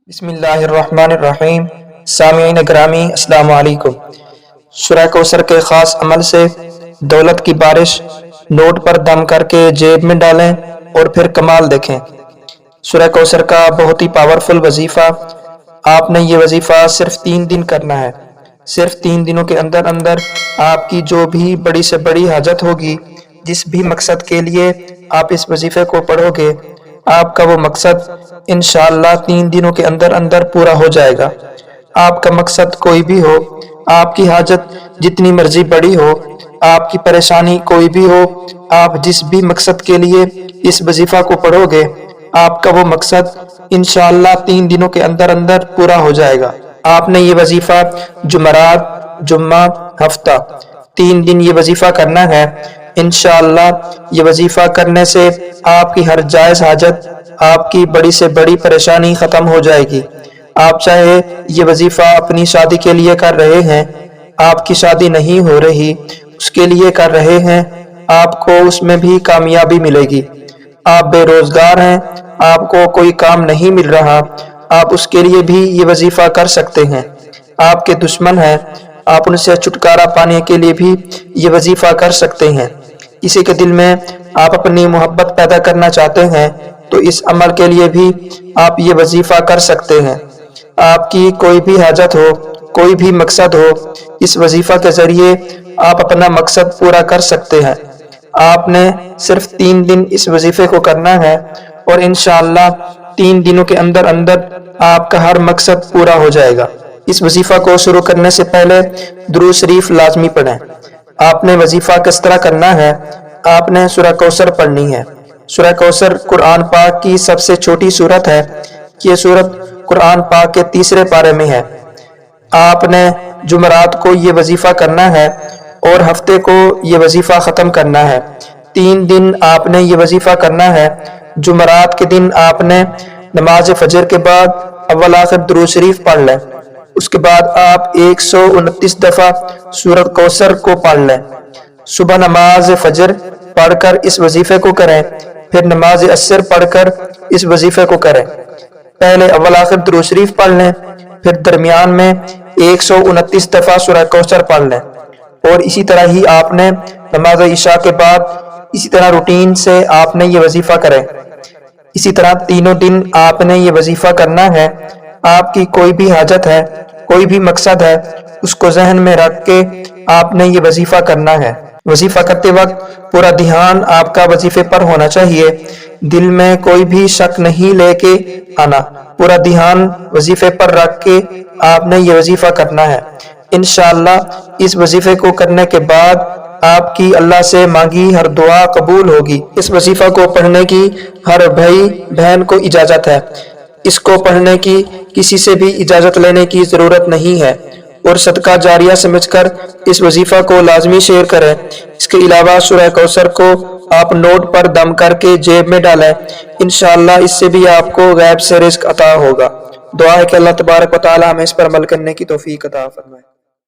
بسم اللہ الرحمن الرحیم۔ سامعین گرامی السلام علیکم۔ سورہ کوثر کے خاص عمل سے دولت کی بارش نوٹ پر دم کر کے جیب میں ڈالیں اور پھر کمال دیکھیں۔ سورہ کوثر کا بہت ہی پاورفل وظیفہ، آپ نے یہ وظیفہ صرف 3 دن کرنا ہے۔ صرف 3 دنوں کے اندر اندر آپ کی جو بھی بڑی سے بڑی حاجت ہوگی، جس بھی مقصد کے لیے آپ اس وظیفے کو پڑھو گے، آپ کا وہ مقصد انشاءاللہ 3 دنوں کے اندر اندر پورا ہو جائے گا۔ آپ کا مقصد کوئی بھی ہو، آپ کی حاجت جتنی مرضی بڑی ہو، آپ کی پریشانی کوئی بھی ہو، آپ جس بھی مقصد کے لیے اس وظیفہ کو پڑھو گے، آپ کا وہ مقصد انشاءاللہ 3 دنوں کے اندر اندر پورا ہو جائے گا۔ آپ نے یہ وظیفہ جمعرات، جمعہ، ہفتہ 3 دن یہ وظیفہ کرنا ہے۔ انشاءاللہ یہ وظیفہ کرنے سے آپ کی ہر جائز حاجت، آپ کی بڑی سے بڑی پریشانی ختم ہو جائے گی۔ آپ چاہے یہ وظیفہ اپنی شادی کے لیے کر رہے ہیں، آپ کی شادی نہیں ہو رہی، اس کے لیے کر رہے ہیں، آپ کو اس میں بھی کامیابی ملے گی۔ آپ بے روزگار ہیں، آپ کو کوئی کام نہیں مل رہا، آپ اس کے لیے بھی یہ وظیفہ کر سکتے ہیں۔ آپ کے دشمن ہیں، آپ ان سے چھٹکارا پانے کے لیے بھی یہ وظیفہ کر سکتے ہیں۔ کسی کے دل میں آپ اپنی محبت پیدا کرنا چاہتے ہیں تو اس عمل کے لیے بھی آپ یہ وظیفہ کر سکتے ہیں۔ آپ کی کوئی بھی حاجت ہو، کوئی بھی مقصد ہو، اس وظیفہ کے ذریعے آپ اپنا مقصد پورا کر سکتے ہیں۔ آپ نے صرف 3 دن اس وظیفے کو کرنا ہے اور انشاءاللہ 3 دنوں کے اندر اندر آپ کا ہر مقصد پورا ہو جائے گا۔ اس وظیفہ کو شروع کرنے سے پہلے درود شریف لازمی پڑھیں۔ آپ نے وظیفہ کس طرح کرنا ہے؟ آپ نے سورہ کوثر پڑھنی ہے۔ سورہ کوثر قرآن پاک کی سب سے چھوٹی سورت ہے۔ یہ سورت قرآن پاک کے 3 پارے میں ہے۔ آپ نے جمعرات کو یہ وظیفہ کرنا ہے اور ہفتے کو یہ وظیفہ ختم کرنا ہے۔ 3 دن آپ نے یہ وظیفہ کرنا ہے۔ جمعرات کے دن آپ نے نماز فجر کے بعد اول آخر درود شریف پڑھ لیں۔ اس کے بعد آپ 129 دفعہ سورۃ کوثر کو پڑھ لیں۔ صبح نماز فجر پڑھ کر اس وظیفے کو کریں، پھر نماز عصر پڑھ کر اس وظیفے کو کریں۔ پہلے اول آخر درود شریف پڑھ لیں، پھر درمیان میں 129 دفعہ سورہ کوثر پڑھ لیں، اور اسی طرح ہی آپ نے نماز عشاء کے بعد اسی طرح روٹین سے آپ نے یہ وظیفہ کریں۔ اسی طرح تینوں دن آپ نے یہ وظیفہ کرنا ہے۔ آپ کی کوئی بھی حاجت ہے، کوئی بھی مقصد ہے، اس کو ذہن میں رکھ کے آپ نے یہ وظیفہ کرنا ہے۔ وظیفہ کرتے وقت پورا دھیان آپ کا وظیفے پر ہونا چاہیے، دل میں کوئی بھی شک نہیں لے کے آنا، پورا دھیان وظیفے پر رکھ کے آپ نے یہ وظیفہ کرنا ہے۔ انشاءاللہ اس وظیفے کو کرنے کے بعد آپ کی اللہ سے مانگی ہر دعا قبول ہوگی۔ اس وظیفہ کو پڑھنے کی ہر بھائی بہن کو اجازت ہے۔ اس کو پڑھنے کی کسی سے بھی اجازت لینے کی ضرورت نہیں ہے، اور صدقہ جاریہ سمجھ کر اس وظیفہ کو لازمی شیئر کریں۔ اس کے علاوہ سورہ کوثر کو آپ نوٹ پر دم کر کے جیب میں ڈالیں، انشاءاللہ اس سے بھی آپ کو غیب سے رزق عطا ہوگا۔ دعا ہے کہ اللہ تبارک و تعالی ہمیں اس پر عمل کرنے کی توفیق عطا فرمائے۔